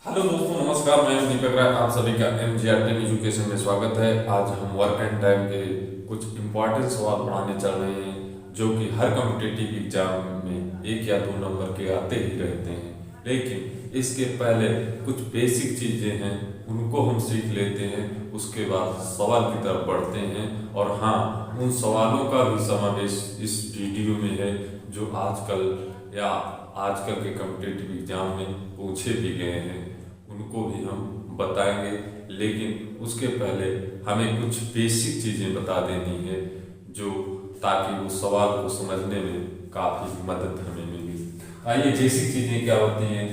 Hello दोस्तों, नमस्कार। मैं हूं दीपक राय। आप सभी का MGR10 एजुकेशन में स्वागत है। आज हम वर्क एंड टाइम के कुछ इम्पोर्टेंट सवाल पढ़ाने चल रहे हैं जो कि हर कॉम्पिटिटिव एग्जाम में 1 या 2 नंबर के आते ही रहते हैं। लेकिन इसके पहले कुछ बेसिक चीज़ें हैं, उनको हम सीख लेते हैं। उसके बाद सवाल की तरफ बढ़ते हैं। और हाँ, उन सवालों का भी समावेश इस वीडियो में है जो आजकल या आजकल के कॉम्पिटिटिव एग्जाम में पूछे भी गए हैं, उनको भी हम बताएंगे। लेकिन उसके पहले हमें कुछ बेसिक चीज़ें बता देनी है जो ताकि वो सवाल को समझने में काफ़ी मदद हमें मिली। आइए, बेसिक चीज़ें क्या होती हैं।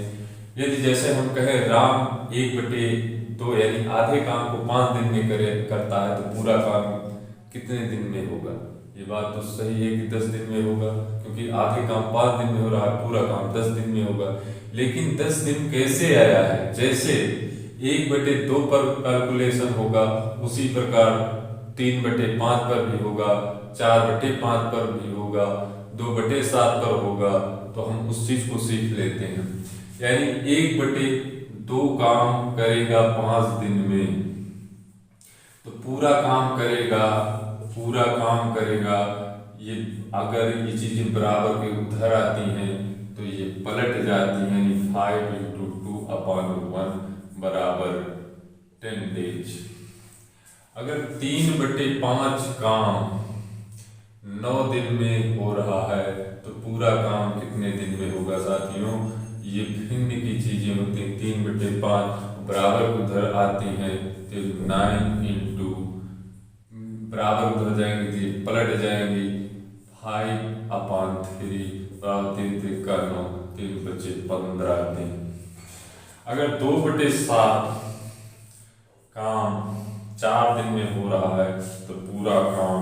यदि जैसे हम कहें राम 1/2 यानी आधे काम को 5 दिन में करता है, तो पूरा काम कितने दिन में होगा? ये बात तो सही है कि 10 दिन में होगा, क्योंकि आधे काम 5 दिन में हो रहा है, पूरा काम 10 दिन में होगा। लेकिन 10 दिन कैसे आया है? जैसे 1/2 पर कैलकुलेशन होगा, उसी प्रकार 3/5 पर भी होगा, 4/5 पर भी होगा, 2/7 पर होगा। तो हम उस चीज को सीख लेते हैं। यानी 1/2 काम करेगा 5 दिन में, तो पूरा काम करेगा। ये अगर ये चीजें बराबर के उधर आती हैं तो ये पलट जाती हैं, यानी 5/2/1 बराबर 10 डेज। अगर 3/5 काम 9 दिन में हो रहा है, तो पूरा काम कितने दिन में होगा साथियों? ये भिन्न की चीजें होती हैं। 3/5 बराबर उधर आती हैं तो 9 इंटू बराबर उधर जाएंगे तो ये पलट जाएंगी 5/3 बराबर 3 का 9, 3 बचे 15 दिन। अगर 2/7 काम 4 दिन में हो रहा है, तो पूरा काम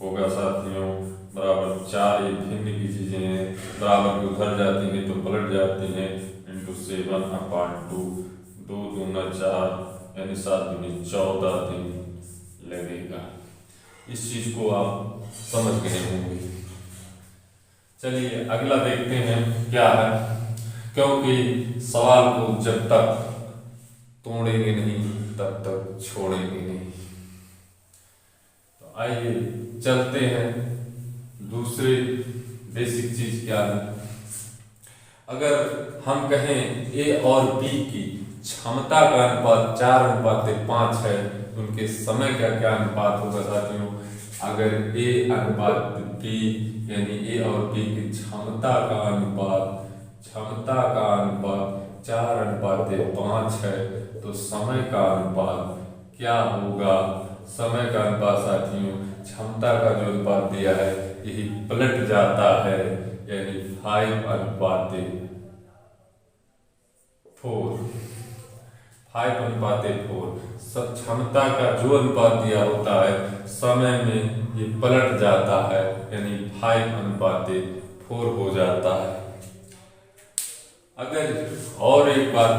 होगा साथियों बराबर 4। ये भिन्न की चीजें हैं, बराबर की उधर जाती हैं तो पलट जाती हैं, इंटू 7/2, 2 दूना 4 यानी 7 दूनी 14 दिन लगेगा। इस चीज को आप समझ गए होंगे। चलिए अगला देखते हैं क्या है, क्योंकि सवाल को जब तक तोड़ेंगे नहीं तब तक छोड़ेंगे नहीं। तो आइए चलते हैं। दूसरी बेसिक चीज क्या है? अगर हम कहें ए और बी की क्षमता का अनुपात 4/5 है, उनके समय का क्या अनुपात होगा साथियों? अगर ए अनुपात बी यानी ए और बी की क्षमता का अनुपात 4/5 है, तो समय का अनुपात क्या होगा? समय का अनुपात साथियों क्षमता का जो अनुपात दिया है यही पलट जाता है, यानी 5/4। 5/4 क्षमता का जो अनुपात दिया होता है समय में ये पलट जाता है, यानी 5/4 हो जाता है। अगर और एक बात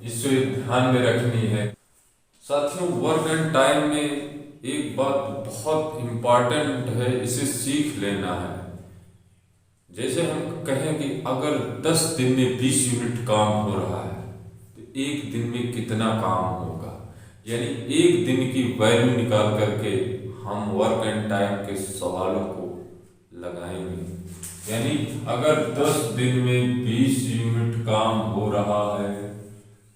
इसे ध्यान में रखनी है साथियों, वर्क एंड टाइम में एक बात बहुत इंपॉर्टेंट है, इसे सीख लेना है। जैसे हम कहें कि अगर 10 दिन में 20 यूनिट काम हो रहा है, तो 1 दिन में कितना काम होगा? यानी 1 दिन की वैल्यू निकाल करके हम वर्क एंड टाइम के सवालों को लगाएंगे। यानी अगर 10 दिन में 20 यूनिट काम हो रहा है,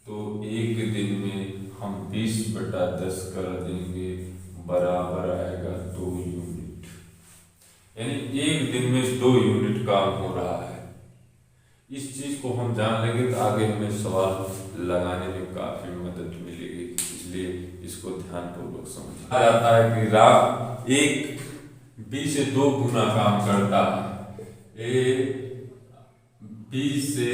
तो 1 दिन में हम 20/10 कर देंगे, बराबर आएगा 2 यूनिट। यानी 1 दिन में 2 यूनिट काम हो रहा है। इस चीज को हम जान लेंगे तो आगे हमें सवाल लगाने में काफी मदद मिलेगी, इसलिए इसको ध्यानपूर्वक समझ जाता है कि राम 1 बी से 2 गुना काम करता है। ए बी से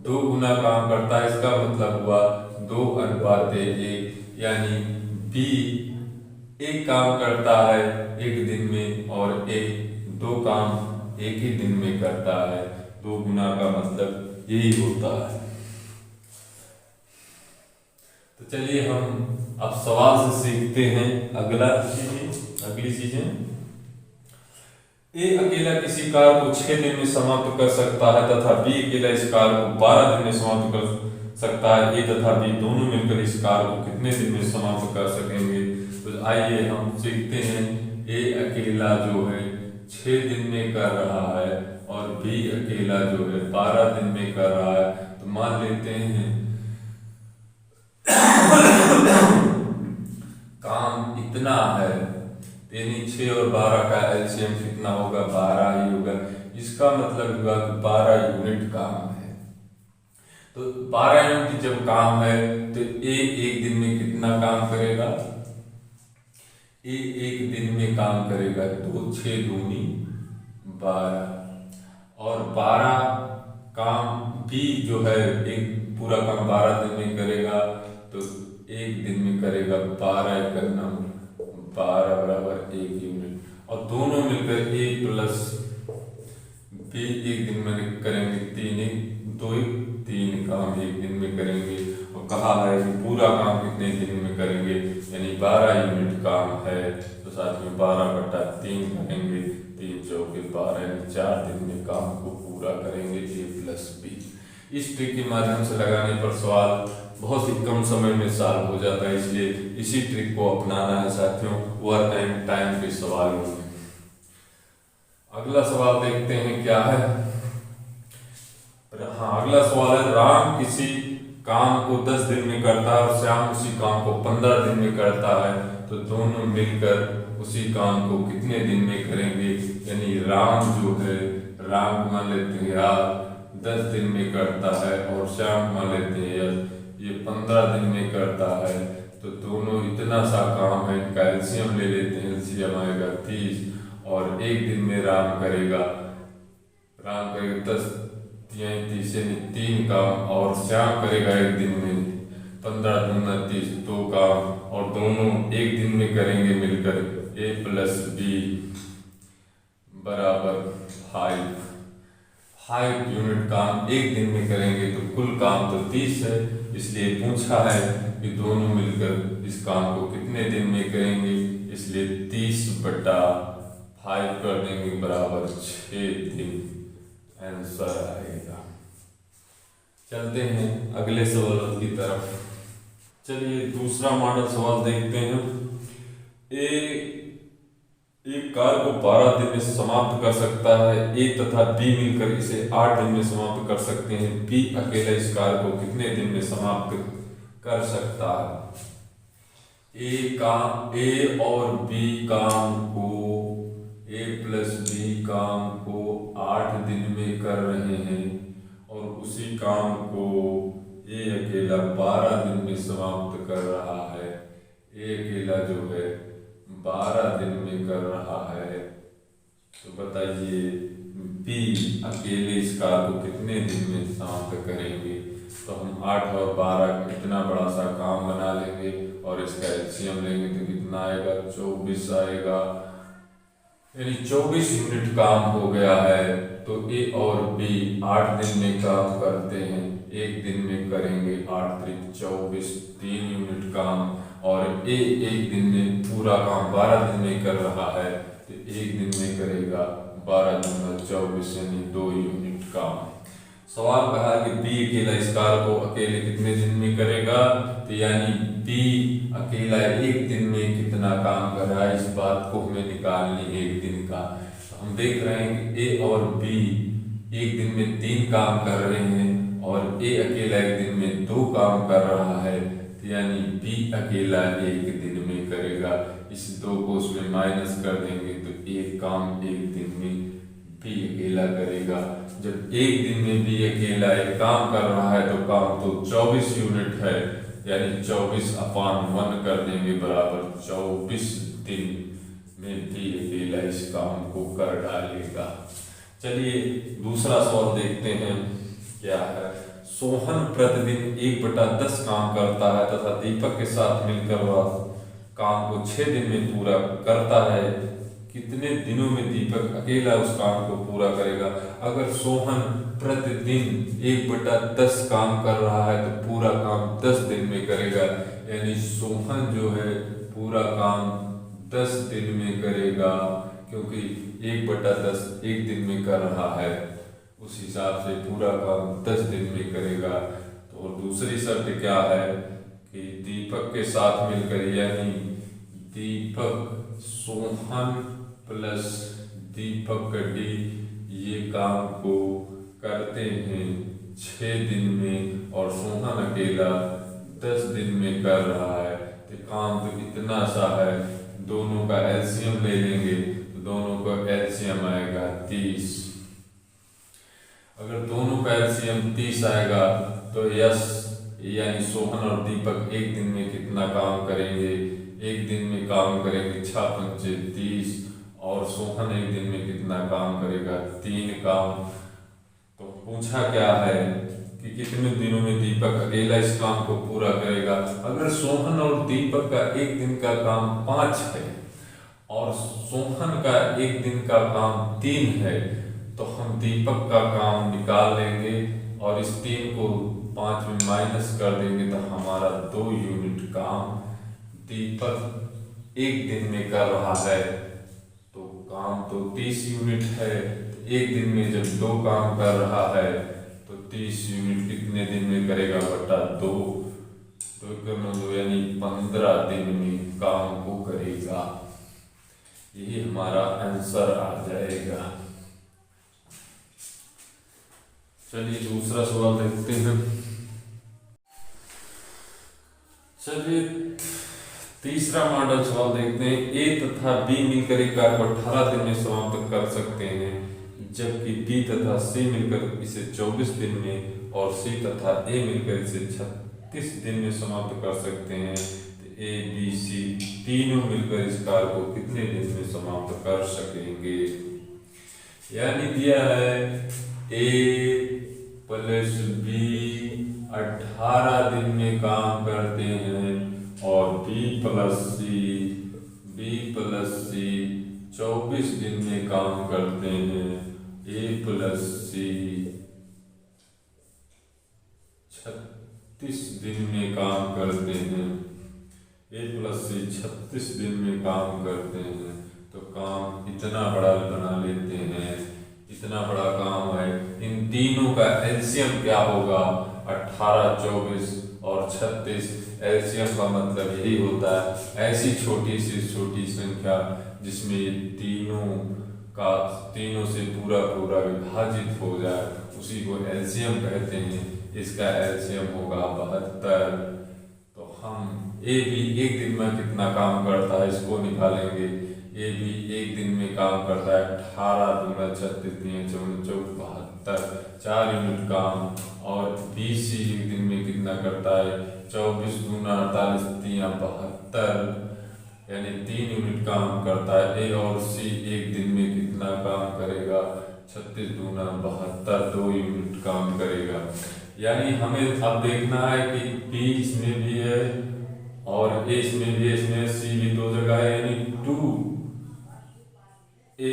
2 गुना काम करता है, इसका मतलब हुआ 2/1, यानी बी एक काम करता है 1 दिन में और ए 2 काम 1 ही दिन में करता है। 2 गुना का मतलब यही होता है। तो चलिए हम अब सवाल से सीखते हैं अगली चीजें। ए अकेला किसी कार्य को 6 दिन में समाप्त कर सकता है, तथा बी अकेला इस कार्य को 12 दिन में समाप्त कर सकता है। ए तथा बी दोनों मिलकर इस कार्य को कितने दिन में समाप्त कर सकेंगे? तो आइए हम सीखते हैं। ए अकेला जो है 6 दिन में कर रहा है और बी अकेला जो है 12 दिन में कर रहा है। तो मान लेते हैं काम इतना है, यानी 6 और 12 का एलसीएम कितना होगा? 12 ही होगा। इसका मतलब हुआ कि 12 यूनिट काम है। तो 12 यूनिट जब काम है तो ए एक दिन में कितना काम करेगा? ए एक दिन में काम करेगा 2 6 दूनी 12 और 12 काम बी जो है एक पूरा काम 12 दिन में करेगा। तो एक दिन में करेगा 12 करना 12 बराबर 1 यूनिट और दोनों मिलकर ए प्लस बी एक दिन में करेंगे 3 काम एक दिन में करेंगे। और कहा है कि पूरा काम कितने दिन में करेंगे, यानी 12 यूनिट काम है। तो साथ में 12/3 करेंगे, 3 चौके 12 यानी 4 दिन में काम को पूरा करेंगे ए प्लस बी। इस ट्रिक के माध्यम से लगाने पर सवाल बहुत ही कम समय में सॉल्व हो जाता है, इसलिए इसी ट्रिक को अपनाना है साथियों वर्क एंड टाइम के सवालों में। अगला सवाल देखते हैं क्या है। हाँ, अगला सवाल है राम किसी काम को 10 दिन में करता है और श्याम उसी काम को 15 दिन में करता है। तो दोनों मिलकर उसी काम को कितने दिन में करेंगे? यानी राम जो है, राम मान लेते हैं यार 10 दिन में करता है और श्याम मान लेते हैं ये 15 दिन में करता है। तो दोनों इतना सा काम है, कैल्शियम ले लेते हैं, एलसीएम आएगा 30 और एक दिन में राम करेगा 10 3 काम और श्याम करेगा एक दिन में 15 दूना 30 2 काम और दोनों एक दिन में करेंगे मिलकर ए प्लस बी बराबर 5 यूनिट काम एक दिन में करेंगे। तो कुल काम तो 30 है, इसलिए पूछा है कि दोनों मिलकर इस काम को कितने दिन में करेंगे, इसलिए 30/5 कर देंगे बराबर 6 दिन। आंसर आएगा। चलते हैं अगले सवाल की तरफ। चलिए दूसरा मॉडल सवाल देखते हैं। एक कार्य को 12 दिन में समाप्त कर सकता है, ए तथा बी मिलकर इसे 8 दिन में समाप्त कर सकते हैं। बी अकेला इस कार्य को कितने दिन में समाप्त कर सकता है? ए और बी काम को ए प्लस बी काम को 8 दिन में कर रहे हैं और उसी काम को ए अकेला 12 दिन में समाप्त कर रहा है। ए अकेला जो है 12 दिन में कर रहा है। तो बताइए बी अकेले इस कार्य को कितने दिन में समाप्त करेंगे? तो हम 8 और 12 कितना बड़ा सा काम बना लेंगे और इसका एलसीएम लेंगे तो कितना आएगा? 24 आएगा, यानी 24 यूनिट काम हो गया है। तो ए और बी 8 दिन में काम करते हैं, एक दिन में करेंगे 8 3 24 3 यूनिट काम और ए एक दिन में पूरा काम 12 दिन में कर रहा है। तो एक दिन में करेगा 12 दूना 24 यानी 2 यूनिट काम। सवाल कहा कि बी अकेला इस कार्य को अकेले कितने दिन में करेगा? तो यानी बी अकेला एक दिन में कितना काम कर रहा है, इस बात को हमें निकालनी है एक दिन का। तो हम देख रहे हैं कि ए और बी एक दिन में 3 काम कर रहे हैं और ए अकेला एक दिन में 2 काम कर रहा है। तो यानी बी अकेला एक दिन में करेगा। इस 2 को उसमें माइनस कर देंगे तो एक काम एक दिन में बी अकेला करेगा। जब एक दिन में बी अकेला एक काम कर रहा है तो काम तो 24 यूनिट है, यानी 24/1 कर देंगे बराबर 24 दिन में बी अकेला इस काम को कर डालेगा। चलिए दूसरा सवाल देखते हैं क्या है। सोहन प्रतिदिन 1/10 काम करता है तथा दीपक के साथ मिलकर वह काम को 6 दिन में पूरा करता है। कितने दिनों में दीपक अकेला उस काम को पूरा करेगा? अगर सोहन प्रतिदिन 1/10 काम कर रहा है तो पूरा काम 10 दिन में करेगा, यानी सोहन जो है पूरा काम 10 दिन में करेगा, क्योंकि 1/10 एक दिन में कर रहा है, उस हिसाब से पूरा काम 10 दिन में करेगा। तो और दूसरी शर्त क्या है कि दीपक के साथ मिलकर, यानी दीपक सोहन प्लस दीपक डी ये काम को करते हैं 6 दिन में और सोहन अकेला 10 दिन में कर रहा है, तो काम तो कितना सा है। दोनों का एलसीएम ले लेंगे तो दोनों का एलसीएम आएगा 30। अगर दोनों का एलसीएम 30 आएगा तो यस यानी सोहन और दीपक एक दिन में कितना काम करेंगे, एक दिन में काम करेंगे 6 पंचे 30 और सोहन एक दिन में कितना काम करेगा 3 काम। तो पूछा क्या है कि कितने दिनों में दीपक अकेला इस काम को पूरा करेगा। अगर सोहन और दीपक का एक दिन का काम 5 है और सोहन का एक दिन का काम 3 है तो हम दीपक का काम निकाल लेंगे और इस 3 को 5 में माइनस कर देंगे तो हमारा 2 यूनिट काम दीपक एक दिन में कर रहा है। तो काम तो 30 यूनिट है, एक दिन में जब 2 काम कर रहा है तो 30 यूनिट कितने दिन में करेगा बटा 2, तो यानी 15 दिन में काम को करेगा। यही हमारा आंसर आ जाएगा। चलिए दूसरा सवाल देखते हैं। चलिए तीसरा मॉडल सवाल देखते हैं। ए तथा बी मिलकर एक कार्य को 18 दिन में समाप्त कर सकते हैं, जबकि बी तथा सी मिलकर इसे 24 दिन में और सी तथा ए मिलकर इसे 36 दिन में समाप्त कर सकते हैं। तो ए बी सी तीनों मिलकर इस कार्य को कितने दिन में समाप्त कर सकेंगे। यानी दिया है ए प्लस बी 18 दिन में काम करते हैं और बी प्लस सी 24 दिन में काम करते हैं। ए प्लस सी 36 दिन में काम करते हैं। ए प्लस सी 36 दिन में काम करते हैं। तो काम इतना बड़ा बना लेते हैं, इतना बड़ा काम है। इन तीनों का एलसीएम क्या होगा 18, 24 और 36। एलसीएम का मतलब यही होता है ऐसी छोटी सी छोटी संख्या जिसमें तीनों से पूरा पूरा विभाजित हो जाए, उसी को एलसीएम कहते हैं। इसका एलसीएम होगा 72। तो हम ए बी एक दिन में कितना काम करता है इसको निकालेंगे। ए बी एक दिन में काम करता है 18 दूना 36 3 14 72 4 यूनिट काम, और बी सी एक दिन में कितना करता है 24 दूना 48 3 72 यानी 3 यूनिट काम करता है। ए और सी एक दिन में कितना काम करेगा 36 दूना 72 2 यूनिट काम करेगा। यानी हमें अब देखना है कि बी इसमें भी है और ए इसमें भी है, इसमें सी भी 2 जगह है, यानी 2 ए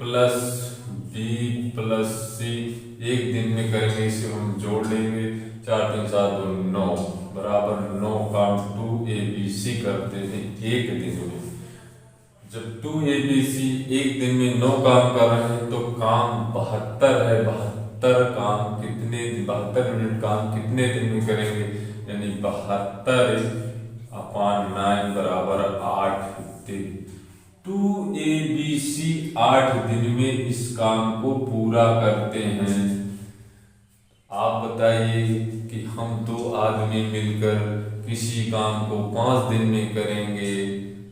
प्लस बी प्लस सी एक दिन में करेंगे। इसे हम जोड़ लेंगे 4 3 7 2 9 बराबर 9 काम 2 ए बी सी करते हैं एक दिन में। जब 2 ए बी सी एक दिन में 9 काम कर रहे हैं तो काम 72 है। 72 काम कितने 72 मिनट काम कितने दिन में करेंगे, यानी 72/9 बराबर 8 दिन। 2 ए बी सी 8 दिन में इस काम को पूरा करते हैं। आप बताइए कि हम 2 आदमी मिलकर किसी काम को 5 दिन में करेंगे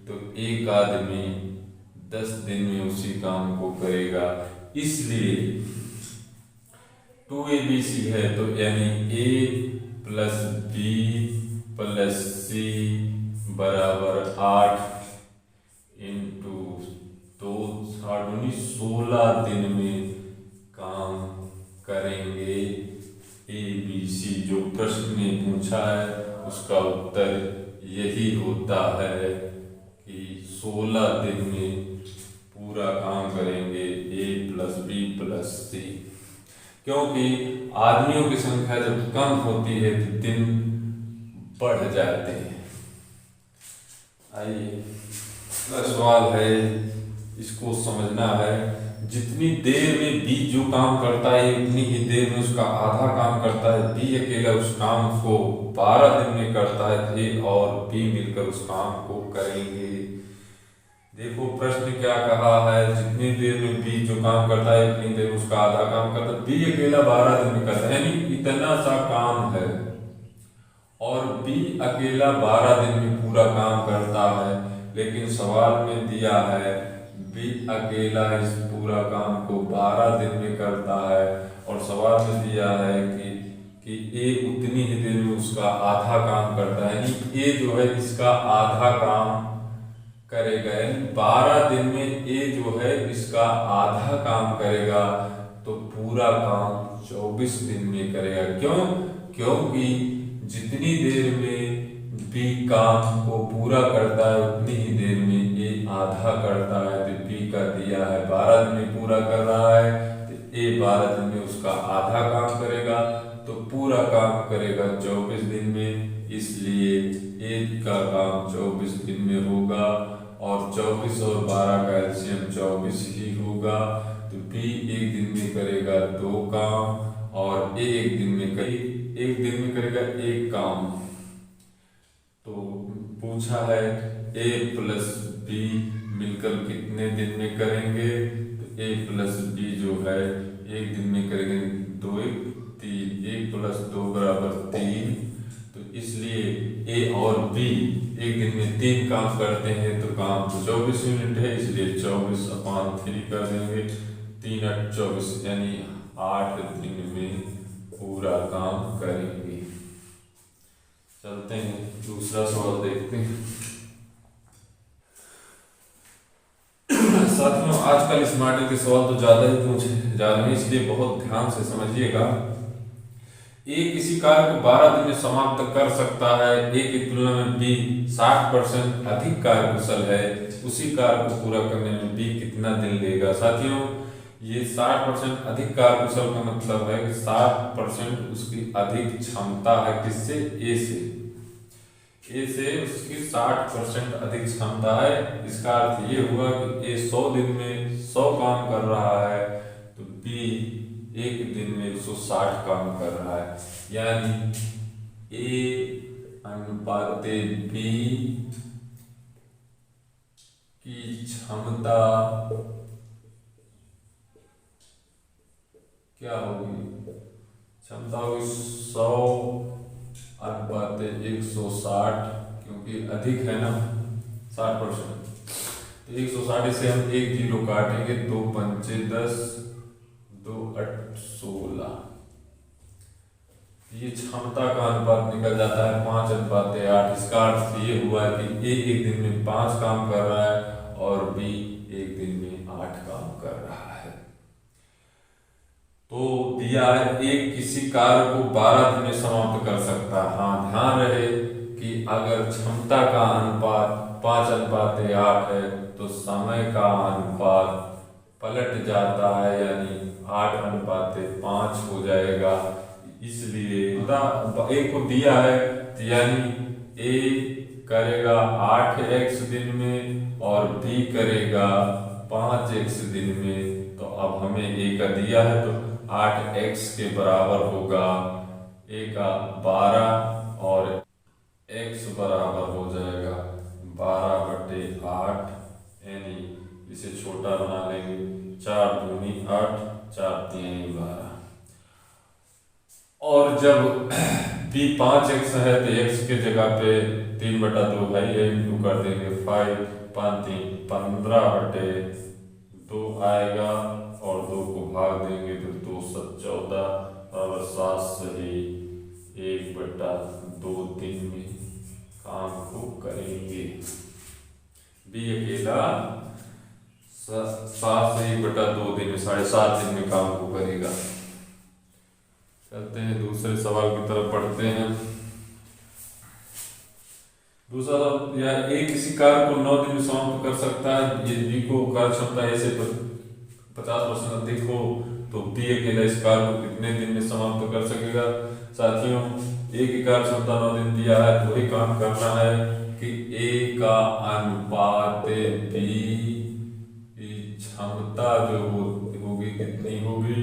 तो एक आदमी 10 दिन में उसी काम को करेगा। इसलिए 2 ए बी सी है तो यानी ए प्लस बी प्लस सी बराबर 8 इंटू 2 16 दिन में काम करेंगे। ए बी सी जो प्रश्न ने पूछा है उसका उत्तर यही होता है कि 16 दिन में पूरा काम करेंगे ए प्लस बी प्लस सी। क्योंकि आदमियों की संख्या जब कम होती है तो दिन बढ़ जाते हैं। आइए अगला सवाल है, इसको समझना है। जितनी देर में बी जो काम करता है उतनी ही देर में उसका आधा काम करता है। बी अकेला उस काम को 12 दिन में करता है। ए और बी मिलकर उस काम को करेंगे। देखो प्रश्न क्या कहा है, जितनी देर में बी जो काम करता है उतनी देर में उसका आधा काम करता है। बी अकेला 12 दिन में करता है, यानी इतना सा काम है, और बी अकेला 12 दिन में पूरा काम करता है। लेकिन सवाल में दिया है बी अकेला इस पूरा काम को 12 दिन में करता है, और सवाल में दिया है कि ए उतनी ही देर में उसका आधा काम करता है, यानी ए जो है इसका आधा काम करेगा। यानी 12 दिन में ए जो है इसका आधा काम करेगा, तो पूरा काम 24 दिन में करेगा। क्यों? क्योंकि जितनी देर में बी काम को पूरा करता है उतनी ही देर में ए आधा करता है। तो बी का दिया है 12 दिन में पूरा कर रहा है, तो ए 12 दिन में उसका आधा काम करेगा, तो पूरा काम करेगा 24 दिन में। इसलिए ए का काम 24 दिन में होगा, और 24 और 12 का एलसीएम 24 ही होगा। तो बी एक दिन में करेगा 2 काम, और ए एक दिन में करेगा 1 काम। तो पूछा है ए प्लस बी मिलकर कितने दिन में करेंगे, तो ए प्लस बी जो है एक दिन में करेंगे 2 1 3, 1 + 2 = 3। तो इसलिए ए और बी एक दिन में 3 काम करते हैं, तो काम तो 24 यूनिट है, इसलिए 24/3 कर देंगे। 3 8 24, यानी 8 दिन में पूरा काम करेंगे। चलते हैं दूसरा सवाल देखते हैं। साथियों आजकल स्मार्ट के सवाल तो ज्यादा ही पूछे जा रहे हैं, इसलिए बहुत ध्यान से समझिएगा। ए किसी कार्य को 12 दिन में समाप्त कर सकता है। ए की तुलना में बी 60% अधिक कार्यकुशल है। उसी कार्य को पूरा करने में बी कितना दिन लेगा? साथियों ये 60% अधिक कार्यकुशल का मतलब है कि 60% उसकी अधिक क्षमता है। किससे? ए से। ए से उसकी 60% अधिक क्षमता है। इसका अर्थ ये हुआ कि ए 100 दिन में 100 काम कर रहा है, तो बी एक दिन में 160 काम कर रहा है। यानी ए अनुपाते बी की क्षमता क्या होगी? क्षमता होगी 100 अनुपाते 160, क्योंकि अधिक है ना 60%। तो 160 से हम 1 0 काटेंगे, 2 पंचे 10, 2 8 16। ये क्षमता का अनुपात निकल जाता है 5:8। इसका अर्थ ये हुआ कि ए एक दिन में 5 काम कर रहा है, और बी एक दिन में 8 काम कर रहा है। तो दिया है ए किसी कार्य को 12 दिन में समाप्त कर सकता है। हाँ ध्यान रहे कि अगर क्षमता का अनुपात 5:8 है, तो समय का अनुपात पलट जाता है, यानी 8:5 हो जाएगा। इसलिए ए को दिया है, यानी ए करेगा 8x दिन में और बी करेगा 5x दिन में। तो अब हमें ए का दिया है, तो 8x के बराबर होगा ए का 12, और x बराबर हो जाएगा 12/8, यानी इसे छोटा बना लेंगे। 4 दूनी 8, 4 3 12। और जब b 5x है तो x के जगह पे 3/2 है, ये इंटू कर देंगे। 5 5 3 15/2 आएगा, और 2 को भाग देंगे तो 2 7 14 बराबर 7 सही 1/2 दिन में काम को करेंगे। बी अकेला 7 से 1/2 दिन में 7.5 दिन में काम को करेगा। चलते हैं दूसरे सवाल की तरफ पढ़ते हैं। दूसरा सवाल, या ए किसी कार्य को 9 दिन में समाप्त कर सकता है। ये बी को कार्य क्षमता ए से 50% अधिक हो, तो बी अकेला इस कार्य को कितने दिन में समाप्त कर सकेगा? साथियों ए की कार्य क्षमता 9 दिन दिया है, तो वही काम करना है कि ए का अनुपात बी की क्षमता जो होगी कितनी होगी,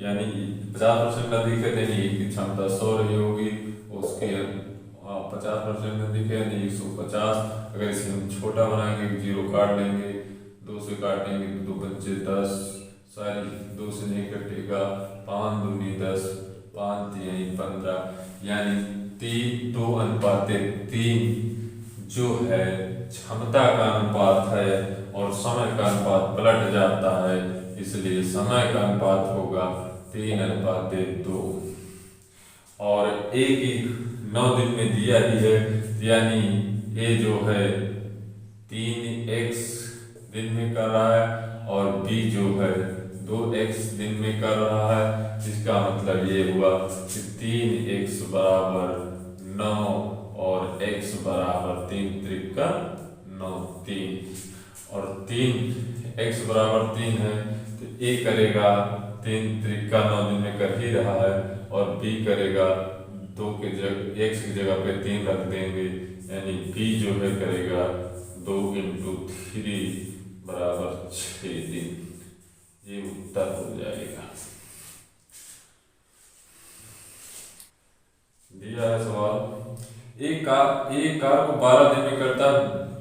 यानी 50% नदी के देनी की क्षमता 100 रही होगी, उसके 50% नदी के यानी 150। अगर इसे हम छोटा बनाएंगे, 0 काट लेंगे, 2 से काटेंगे तो 2 बच्चे 10, सॉरी 2 से नहीं कटेगा, 5 दूनी 10, 5 तिहाई 15, यानी 2:3 जो है क्षमता का अनुपात है और समय का अनुपात पलट जाता है, इसलिए समय का अनुपात होगा 3:2। और ए की 9 दिन में दिया ही है, यानी ए जो है 3x दिन में कर रहा है और बी जो है 2x दिन में कर रहा है। इसका मतलब ये हुआ कि 3x बराबर 9 और x बराबर 3 त्रिका 9 3, और 3x बराबर 3 है तो ए करेगा 3 त्रिका 9 दिन में कर ही रहा है, और बी करेगा 2 के जगह x की जगह पे 3 रख देंगे, यानी बी जो है करेगा 2 × 3 बराबर 6 दिन। ये उत्तर हो जाएगा। दिया है सवाल, एक कार को 12 दिन में करता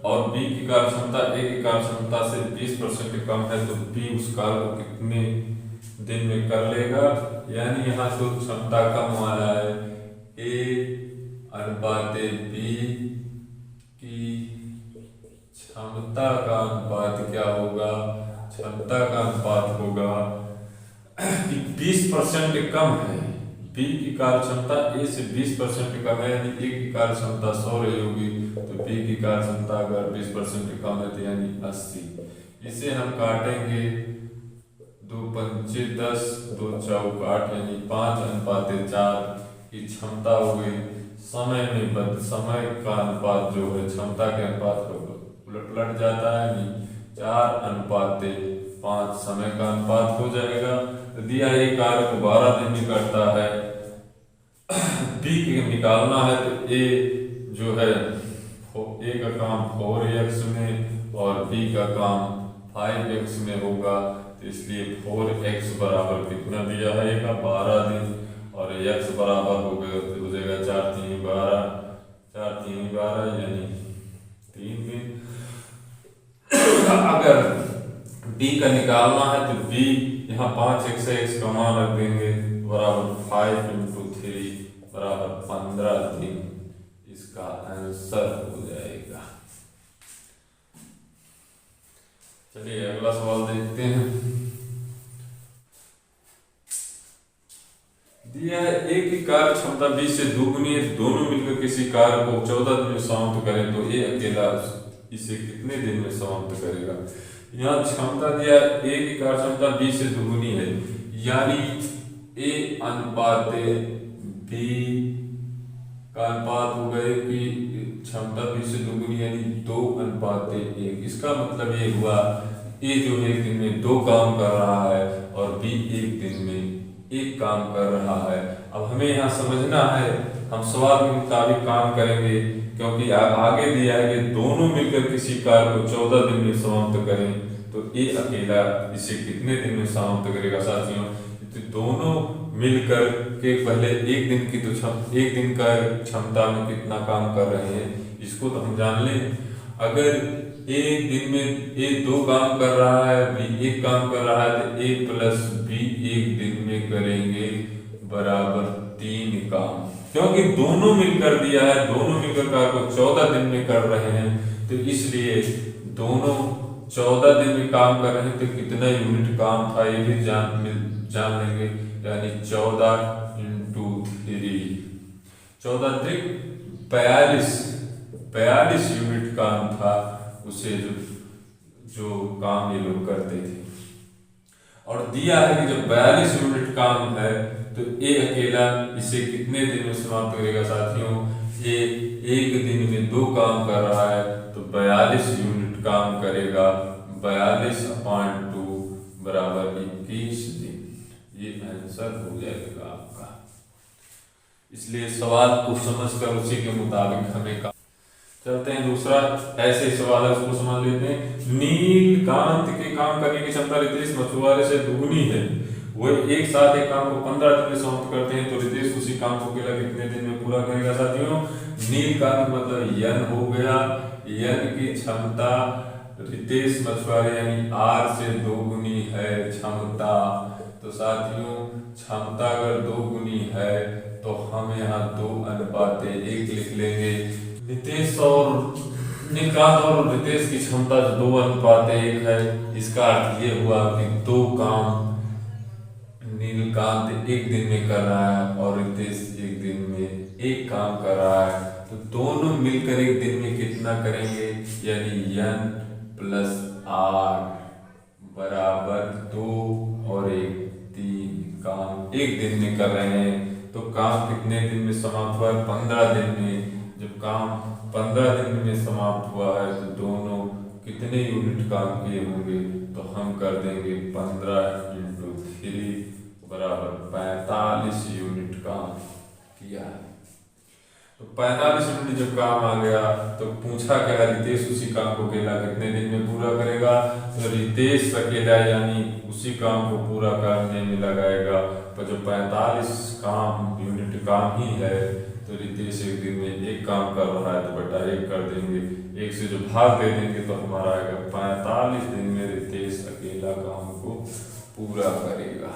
और बी की कार क्षमता ए की कार क्षमता से 20% कम है, तो बी उस कार को कितने दिन में कर लेगा। यानी यहाँ तो क्षमता कम वाला है, ए अनुपात बी की क्षमता का अनुपात क्या होगा, क्षमता का अनुपात होगा कि 20% कम है। बी की कार्य क्षमता ए से 20% कम है, यानी ए की कार्य क्षमता 100 रही होगी, तो बी की कार्य क्षमता अगर 20% कम है तो यानी 80। इसे हम काटेंगे, 2 पंचे 10, 2 चौक 8, यानी 5:4 की क्षमता हो गई। समय में समय का अनुपात जो है क्षमता के अनुपात को उलट जाता है, यानी 4:5 समय का अनुपात हो जाएगा। तो दिया ये कार्य को 12 दिन में करता है, बी की निकालना है तो ए जो है ए का काम 4x में और बी का काम 5x में होगा, तो इसलिए 4x बराबर कितना दिया है, ए का 12 दिन, और x बराबर हो जाएगा 4 3 12, 4 3 12 यानी 3 दिन। अगर b का निकालना है तो b यहाँ 5x है, x का मान रख देंगे बराबर 5 × 3 बराबर 15 दिन। इसका आंसर हो जाएगा। चलिए अगला सवाल देखते हैं। दिया है ए की कार्य क्षमता 20 से दोगुनी है, दोनों मिलकर किसी कार्य को 14 दिन में समाप्त करें, तो ए अकेला इसे कितने दिन में समाप्त करेगा। यहाँ क्षमता दिया ए की कार्य क्षमता 20 से दोगुनी है, यानी ए अनुपात बी का अनुपात हो गए कि क्षमता 20 से दोगुनी यानी 2:1। इसका मतलब ये हुआ ए जो एक दिन में 2 काम कर रहा है और बी एक दिन में 1 काम कर रहा है। अब हमें यहाँ समझना है, हम सवाल के मुताबिक काम करेंगे, क्योंकि आगे दिया है कि दोनों मिलकर किसी कार्य को 14 दिन में समाप्त करें, तो ए अकेला इसे कितने दिन में समाप्त करेगा। साथियों, तो दोनों मिलकर के पहले एक दिन की तो एक दिन का क्षमता में कितना काम कर रहे हैं इसको तो हम जान लें। अगर एक दिन में ए 2 काम कर रहा है, बी 1 काम कर रहा है, तो ए प्लस बी एक दिन में करेंगे बराबर 3 काम, क्योंकि दोनों मिलकर दिया है, दोनों मिलकर कार्य को 14 दिन में कर रहे हैं, तो इसलिए दोनों 14 दिन में काम कर रहे हैं, तो कितना यूनिट काम था ये भी जान लेंगे, यानी 14 × 3 14 त्रिक 42 यूनिट काम था उसे जो काम ये लोग करते थे। और दिया है कि जब 42 यूनिट काम है तो ए अकेला इसे कितने दिन में समाप्त करेगा। साथियों, ए एक दिन में 2 काम कर रहा है तो 42 यूनिट काम करेगा, 42/2 बराबर 21 दिन। ये आंसर हो जाएगा आपका। इसलिए सवाल को समझकर उसी के मुताबिक हमें काम। चलते हैं दूसरा, ऐसे सवाल है उसको समझ लेते हैं। नीलकांत के काम करने की क्षमता रितेश मछुआरे से दुगनी है, वो एक साथ एक काम को 15 दिन में समाप्त करते हैं, तो रितेश उसी काम को अकेला कितने दिन में पूरा करेगा साथियों? नीलकांत मतलब यन हो गया, यन की क्षमता रितेश मछुआरे यानी आर से दोगुनी है क्षमता। तो साथियों क्षमता अगर दोगुनी है तो हम यहाँ 2:1 लिख लेंगे। रितेश और नीलकांत और रितेश की क्षमता 2:1 है। इसका अर्थ ये हुआ कि 2 काम नीलकांत एक दिन में कर रहा है और रितेश एक दिन में एक काम कर रहा है, तो दोनों मिलकर एक दिन में कितना करेंगे? यानी n प्लस r बराबर 2 और 1 3 काम एक दिन में कर रहे हैं। तो काम कितने दिन में समाप्त हुआ है? 15 दिन में। जब काम 15 दिन में समाप्त हुआ है तो दोनों कितने यूनिट काम किए होंगे? तो हम कर देंगे 15 × 3 बराबर 45 यूनिट काम किया है। तो 45 यूनिट जब काम आ गया तो पूछा क्या, रितेश उसी काम को अकेला कितने दिन में पूरा करेगा? तो रितेश अकेला यानी उसी काम को पूरा करने में लगाएगा, तो जब 45 काम यूनिट काम ही है तो रितेश एक दिन में एक काम कर रहा है तो बटा 1 कर देंगे, 1 से जो भाग दे देंगे तो हमारा आएगा 45 दिन में रितेश अकेला काम को पूरा करेगा।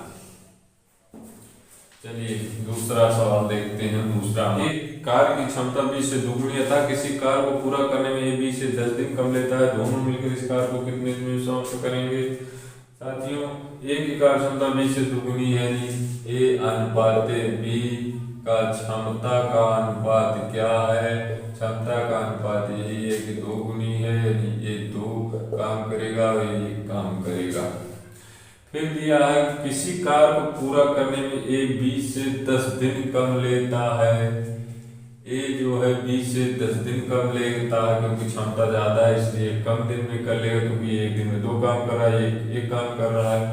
चलिए दूसरा सवाल देखते हैं। दूसरा, एक कार की क्षमता 20 से दुगुनी है, किसी कार को पूरा करने में ये 20 से 10 दिन कम लेता है, दोनों मिलकर इस कार को कितने दिन में समाप्त करेंगे? साथियों एक की कार क्षमता 20 से दुगुनी है, यानी A/B का क्षमता का अनुपात क्या है? क्षमता का अनुपात यही है कि 2 गुनी है, यानी ये 2 काम करेगा और ये 1 काम करेगा। फिर दिया है किसी कार को पूरा करने में ए 20 से 10 दिन कम लेता है। ए जो है 20 से 10 दिन कम लेता है क्योंकि क्षमता ज्यादा है, इसलिए कम दिन में कर लेगा, क्योंकि एक दिन में 2 काम कर रहा है, एक काम कर रहा है।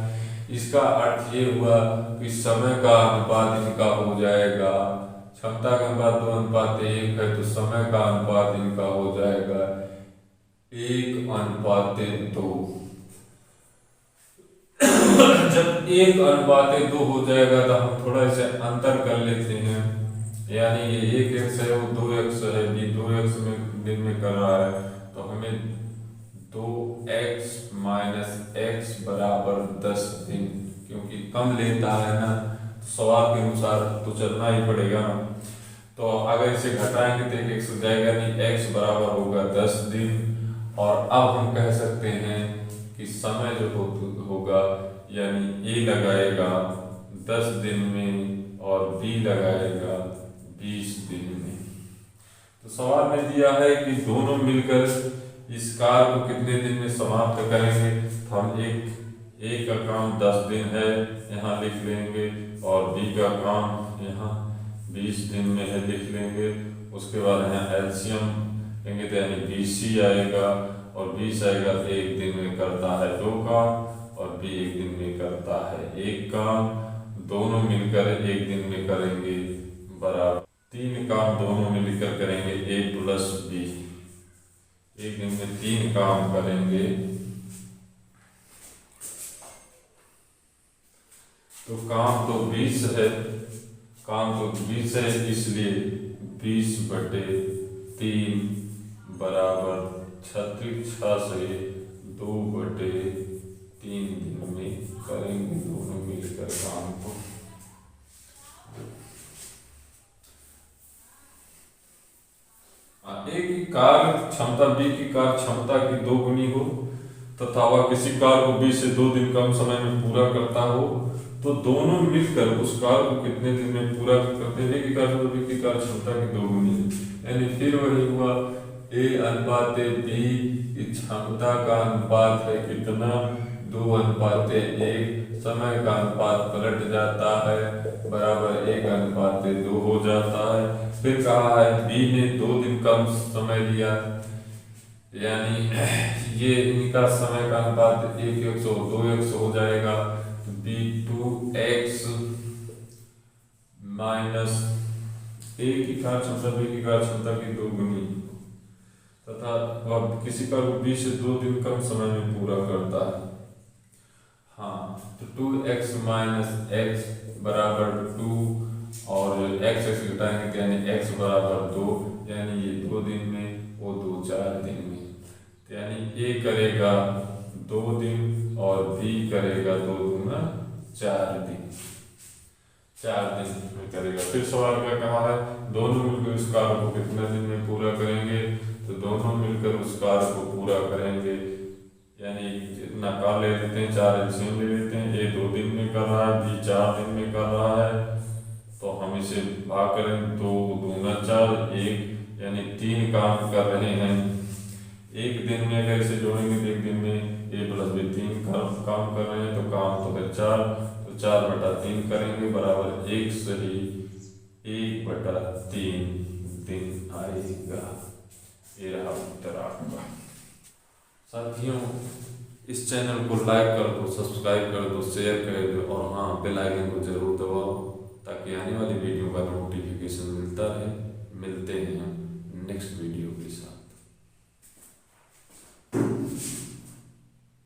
इसका अर्थ ये हुआ कि समय का अनुपात इनका हो जाएगा, क्षमता का अनुपात 2:1 है तो समय का अनुपात इनका हो जाएगा 1:2। जब 1:2 हो जाएगा तो हम थोड़ा इसे अंतर कर लेते हैं, यानी ये 1x है वो 2x है, भी 2x में दिन में कर रहा है तो हमें 2x - x बराबर 10 दिन, क्योंकि कम लेता है ना तो सवाल के अनुसार तो चलना ही पड़ेगा ना। तो अगर इसे घटाएंगे तो 1x हो जाएगा, नहीं x बराबर होगा 10 दिन। और अब हम कह सकते हैं कि समय जो होगा यानी A लगाएगा 10 दिन में और B लगाएगा 20 दिन में। तो सवाल में दिया है कि दोनों मिलकर इस कार को कितने दिन में समाप्त करेंगे, तो हम A का काम 10 दिन है यहाँ लिख लेंगे और B का काम यहाँ 20 दिन में है लिख लेंगे। उसके बाद यहाँ एलसीएम लेंगे तो यानी 20 आएगा और 20 आएगा, 1 दिन में करता है 2 काम और B 1 दिन में करता है 1 काम। दोनों मिलकर 1 दिन में करेंगे बराबर 3 काम, दोनों मिलकर करेंगे A + B, 1 दिन में 3 काम करेंगे। तो काम तो 20 है, इसलिए 20/3 बराबर 36 से 2/3 दिन में करेंगे दोनों मिलकर काम को। A की कार क्षमता B की कार क्षमता की 2 गुनी हो तथा वह किसी कार को 20 से 2 दिन कम समय में पूरा करता हो, तो दोनों मिलकर उस कार को कितने दिन में पूरा करते हैं? A की कार B की कार क्षमता की 2 गुनी है, यानी फिर वही हुआ A/B की क्षमता का अनुपात है कितना? 2:1। समय का अनुपात पलट जाता है बराबर 1:2 हो जाता है। फिर कहा है B ने 2 दिन कम समय लिया, यानी ये इनका समय का अनुपात 1:1 2x हो जाएगा, तो B 2x - A की कार क्षमता B की कार क्षमता की 2 गुनी, तथा वह किसी कार्य को 20 से 2 दिन कम समय में पूरा करता है। हाँ, तो 2x माइनस एक्स बराबर 2 और x घटाएंगे तो यानी x बराबर 2, यानी ये 2 दिन में, वो 2 4 दिन में, तो यानी a करेगा 2 दिन और b करेगा 2 दूना 4 दिन, 4 दिन में करेगा। फिर सवाल क्या कहा है, दोनों मिलकर उस कार्य को कितने दिन में पूरा करेंगे, तो दोनों मिलकर उस कार्य को पूरा करेंगे, यानी जितना कार्य ले लेते हैं 4 एलसीएम ले लेते हैं, a 2 दिन में कर रहा है, b 4 दिन में कर रहा है, तो हम इसे भाग करें 2 दूना 4, 1 यानी 3 काम कर रहे हैं एक दिन में। अगर इसे जोड़ेंगे तो एक दिन में a प्लस b 3 काम कर रहे हैं, तो काम तो है 4, तो 4/3 करेंगे बराबर 1 सही 1/3 दिन आएगा। ये रहा उत्तर आपका। साथियों, इस चैनल को लाइक कर दो, सब्सक्राइब कर दो, शेयर कर दो और हाँ, बेल आइकन को जरूर दबाओ ताकि आने वाली वीडियो का नोटिफिकेशन मिलता रहे। मिलते हैं।